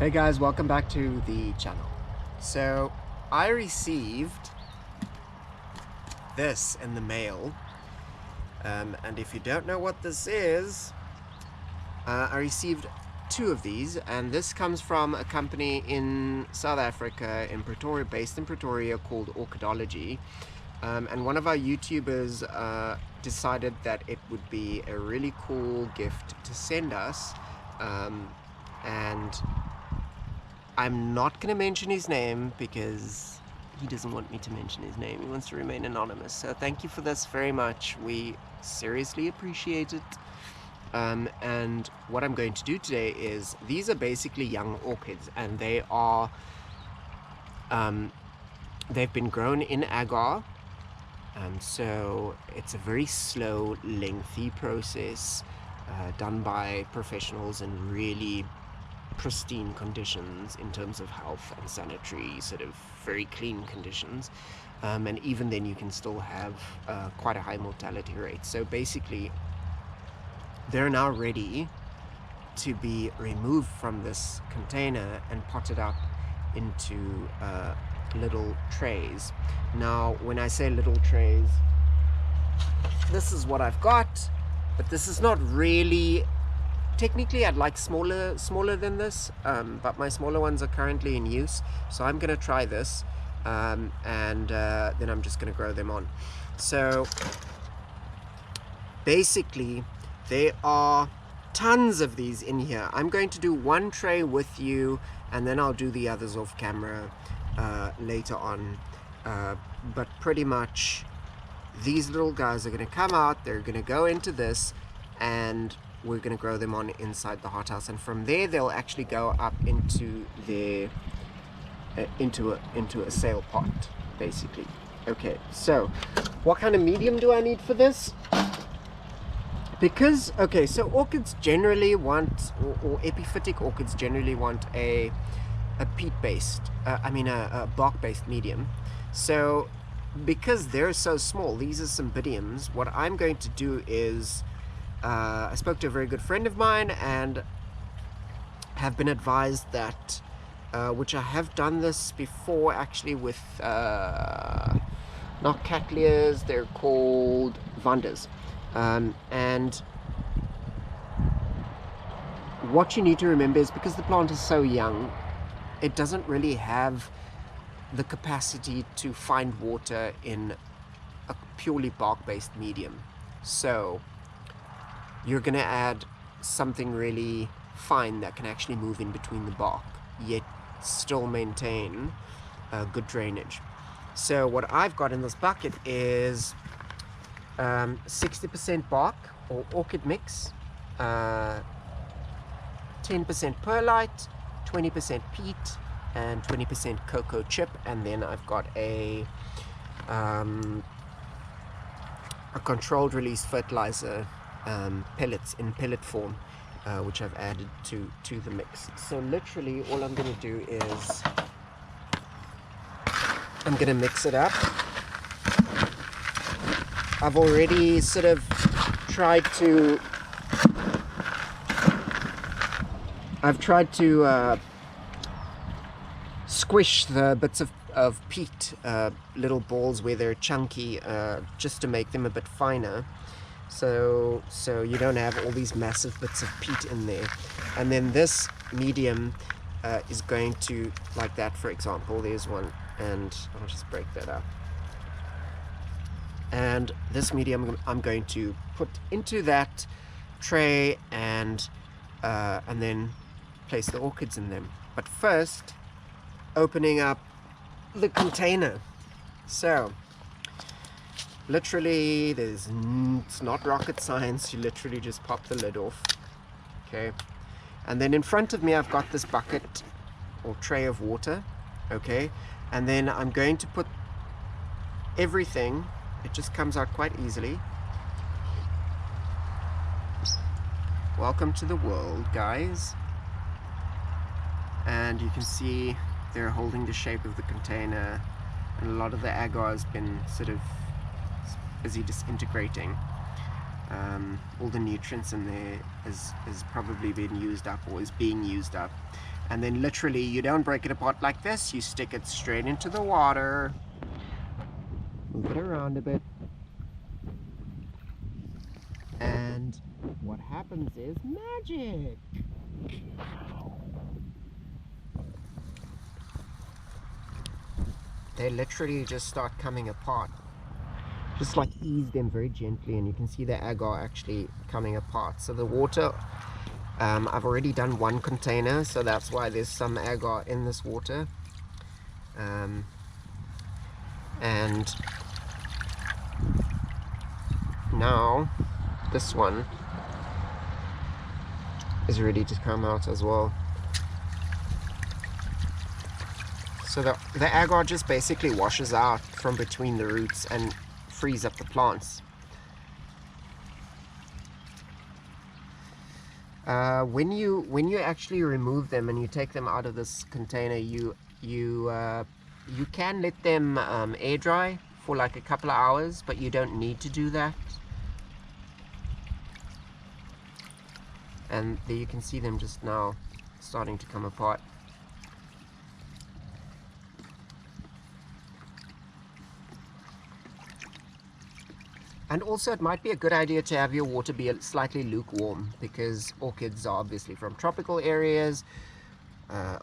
Hey guys, welcome back to the channel. So I received this in the mail, and if you don't know what this is, I received two of these, and this comes from a company in South Africa, in Pretoria, based in Pretoria, called Orchidology. And one of our YouTubers decided that it would be a really cool gift to send us, and I'm not going to mention his name because he doesn't want me to mention his name. He wants to remain anonymous. So thank you for this very much. We seriously appreciate it. And what I'm going to do today is, these are basically young orchids, and they are, they've been grown in agar. So it's a very slow, lengthy process done by professionals in really pristine conditions in terms of health and sanitary, sort of very clean conditions, and even then you can still have quite a high mortality rate. So basically they're now ready to be removed from this container and potted up into little trays. Now when I say little trays, this is what I've got, but this is not really, technically I'd like smaller than this, but my smaller ones are currently in use, so I'm gonna try this, and then I'm just gonna grow them on. So basically there are tons of these in here. I'm going to do one tray with you, and then I'll do the others off camera later on, but pretty much these little guys are gonna come out, they're gonna go into this, and we're going to grow them on inside the hothouse, and from there they'll actually go up into their into a sale pot, basically. Okay, so what kind of medium do I need for this? Because okay, so orchids generally want, or epiphytic orchids generally want a peat based, a bark based medium. So because they're so small, these are cymbidiums, what I'm going to do is, I spoke to a very good friend of mine and have been advised that, which I have done this before actually with, not Cattleyas, they're called Vandas. And what you need to remember is, because the plant is so young, it doesn't really have the capacity to find water in a purely bark-based medium. So you're going to add something really fine that can actually move in between the bark, yet still maintain good drainage. So what I've got in this bucket is 60% bark or orchid mix, 10% perlite, 20% peat, and 20% cocoa chip, and then I've got a controlled release fertilizer, pellets in pellet form, which I've added to the mix. So literally all I'm going to do is I'm going to mix it up. I've already sort of tried to squish the bits of peat, little balls where they're chunky, just to make them a bit finer. So you don't have all these massive bits of peat in there. And then this medium is going to, like that for example, there's one, and I'll just break that up. And this medium I'm going to put into that tray, and then place the orchids in them. But first, opening up the container. So literally, it's not rocket science. You literally just pop the lid off. Okay, and then in front of me I've got this bucket or tray of water. Okay, and then I'm going to put everything. It just comes out quite easily. Welcome to the world, guys. And you can see they're holding the shape of the container, and a lot of the agar has been sort of busy disintegrating. All the nutrients in there is probably been used up, or is being used up. And then literally you don't break it apart like this, you stick it straight into the water, move it around a bit, and what happens is magic. They literally just start coming apart. Just like ease them very gently, and you can see the agar actually coming apart. So the water, I've already done one container, so that's why there's some agar in this water. And now this one is ready to come out as well. So the agar just basically washes out from between the roots and frees up the plants. When you actually remove them and you take them out of this container, you can let them air dry for like a couple of hours, but you don't need to do that. And there you can see them just now starting to come apart. And also it might be a good idea to have your water be slightly lukewarm, because orchids are obviously from tropical areas,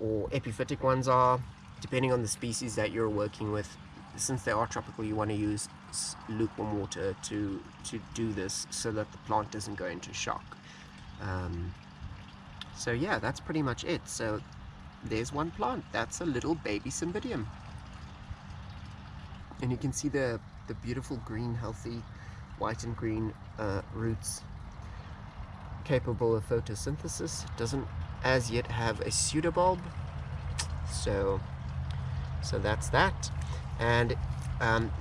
or epiphytic ones are, depending on the species that you're working with. Since they are tropical, you want to use lukewarm water to do this, so that the plant doesn't go into shock. So yeah, that's pretty much it. So there's one plant. That's a little baby Cymbidium. And you can see the beautiful green, healthy white and green roots, capable of photosynthesis. Doesn't as yet have a pseudobulb, so that's that. And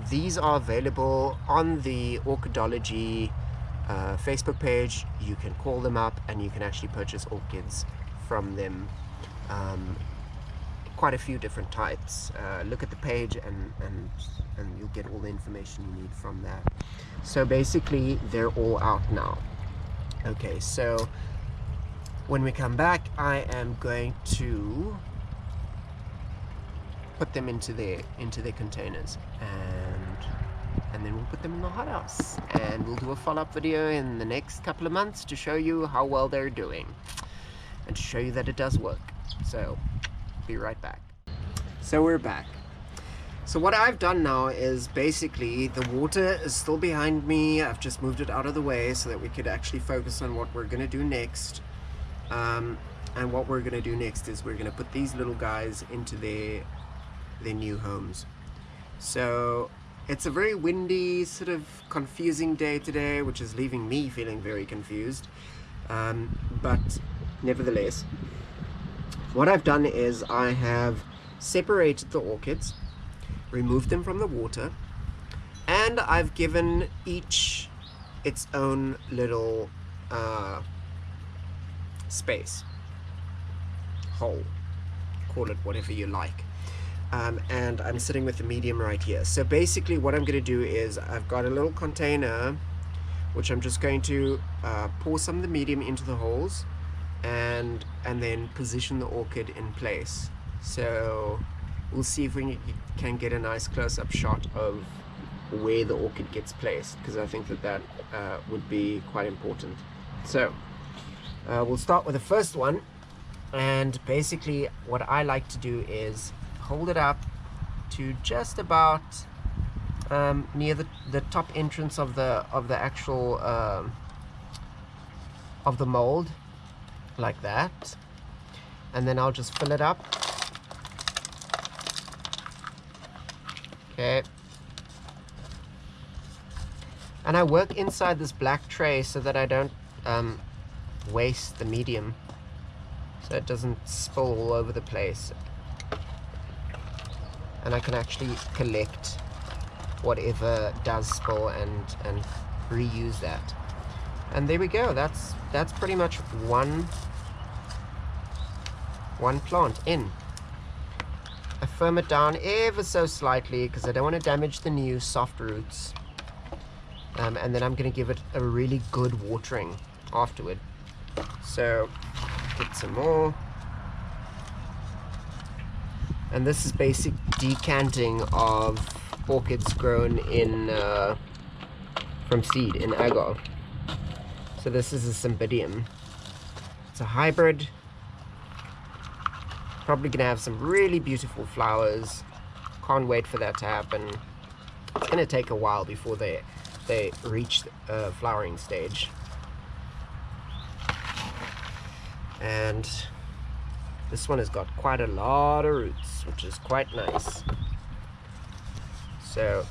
these are available on the Orchidology Facebook page. You can call them up and you can actually purchase orchids from them. Quite a few different types. Look at the page and you'll get all the information you need from that. So basically they're all out now. Okay, so when we come back, I am going to put them into their containers, and then we'll put them in the hothouse, and we'll do a follow-up video in the next couple of months to show you how well they're doing and to show you that it does work. So be right back. So we're back. So what I've done now is basically the water is still behind me. I've just moved it out of the way so that we could actually focus on what we're going to do next. And what we're going to do next is we're going to put these little guys into their new homes. So it's a very windy, sort of confusing day today, which is leaving me feeling very confused. But nevertheless, what I've done is I have separated the orchids, removed them from the water, and I've given each its own little space, hole, call it whatever you like. And I'm sitting with the medium right here. So basically what I'm going to do is I've got a little container which I'm just going to pour some of the medium into the holes and then position the orchid in place. So we'll see if we can get a nice close-up shot of where the orchid gets placed, because I think that would be quite important. So we'll start with the first one, and basically what I like to do is hold it up to just about near the top entrance of the actual of the mold, like that, and then I'll just fill it up. Okay, and I work inside this black tray so that I don't waste the medium, so it doesn't spill all over the place, and I can actually collect whatever does spill and reuse that. And there we go. That's pretty much one plant in. I firm it down ever so slightly because I don't want to damage the new soft roots, and then I'm going to give it a really good watering afterward. So get some more. And this is basic decanting of orchids grown in from seed in agar. So this is a cymbidium. It's a hybrid. Probably gonna have some really beautiful flowers. Can't wait for that to happen. It's gonna take a while before they reach the flowering stage. And this one has got quite a lot of roots, which is quite nice. So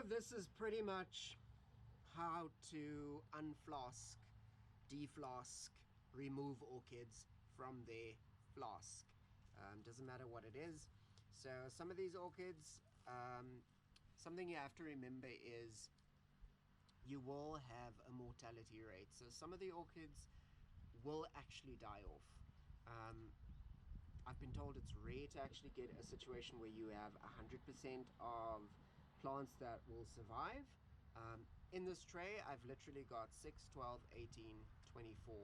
this is pretty much how to unflask, de-flask, remove orchids from their flask. Doesn't matter what it is. So some of these orchids, something you have to remember is you will have a mortality rate. So some of the orchids will actually die off. I've been told it's rare to actually get a situation where you have 100% of plants that will survive. In this tray, I've literally got 6, 12, 18, 24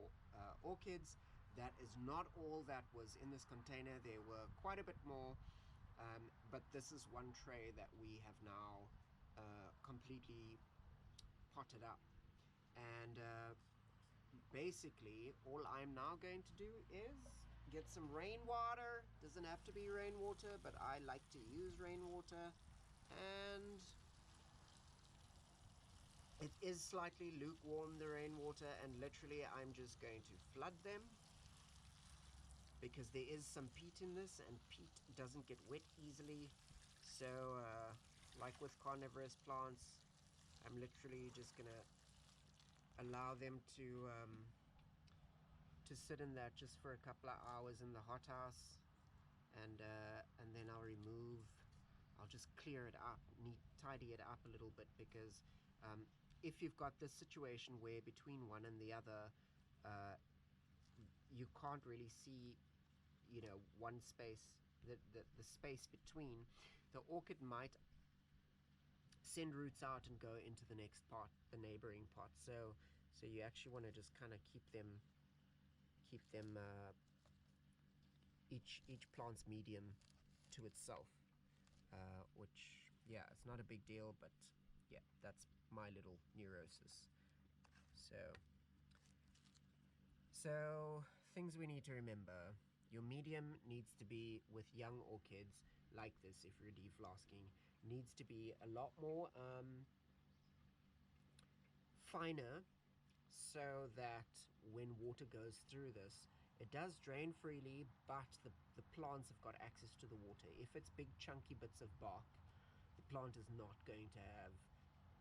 orchids. That is not all that was in this container. There were quite a bit more, but this is one tray that we have now completely potted up. And basically, all I'm now going to do is get some rainwater. Doesn't have to be rainwater, but I like to use rainwater. And it is slightly lukewarm, the rainwater, and literally I'm just going to flood them because there is some peat in this, and peat doesn't get wet easily. So like with carnivorous plants, I'm literally just gonna allow them to sit in that just for a couple of hours in the hothouse, and then I'll just clear it up, tidy it up a little bit, because if you've got this situation where between one and the other you can't really see, one space, the space between, the orchid might send roots out and go into the next pot, the neighboring pot. So you actually want to just kind of keep them each plant's medium to itself, which yeah, it's not a big deal, but yeah, that's my little neurosis. So things we need to remember. Your medium needs to be, with young orchids like this, if you're de-flasking, needs to be a lot more finer, so that when water goes through this, it does drain freely, but the plants have got access to the water. If it's big chunky bits of bark, the plant is not going to have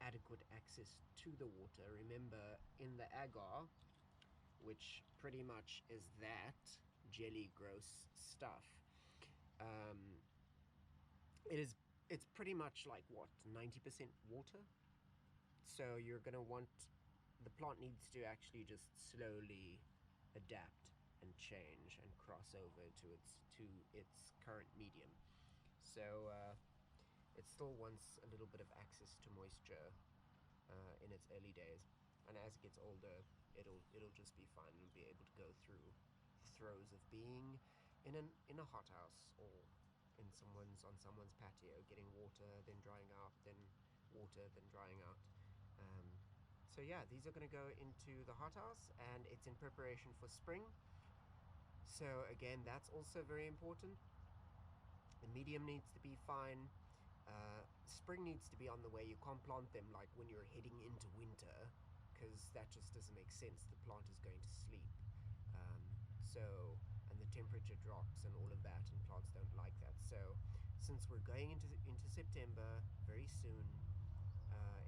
adequate access to the water. Remember, in the agar, which pretty much is that jelly gross stuff, um, it's pretty much like, what, 90% water? So you're going to want, the plant needs to actually just slowly adapt and change and cross over to its current medium. So it still wants a little bit of access to moisture in its early days, and as it gets older, it'll just be fine and be able to go through the throes of being in a hothouse, or on someone's patio, getting water, then drying out, then water, then drying out. So yeah, these are going to go into the hothouse, and it's in preparation for spring. So again, that's also very important. The medium needs to be fine. Spring needs to be on the way. You can't plant them like when you're heading into winter, because that just doesn't make sense. The plant is going to sleep. And the temperature drops and all of that, and plants don't like that. So since we're going into September very soon,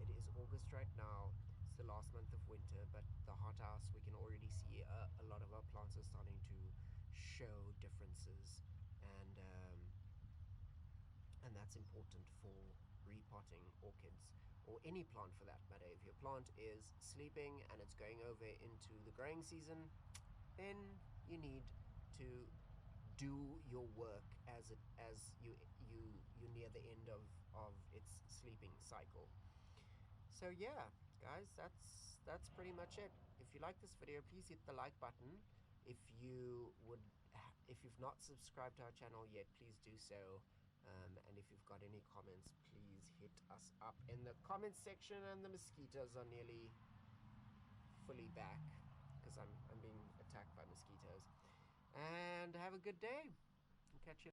it is August right now. It's the last month of winter, but the hothouse, we can already see a lot of our plants are starting to show differences, and that's important for repotting orchids, or any plant for that matter. If your plant is sleeping and it's going over into the growing season, then you need to do your work as you near the end of its sleeping cycle. So yeah, guys, that's pretty much it. If you like this video, please hit the like button. If you've not subscribed to our channel yet, please do so. And if you've got any comments, please hit us up in the comments section. And the mosquitoes are nearly fully back, because I'm being attacked by mosquitoes. And have a good day. I'll catch you.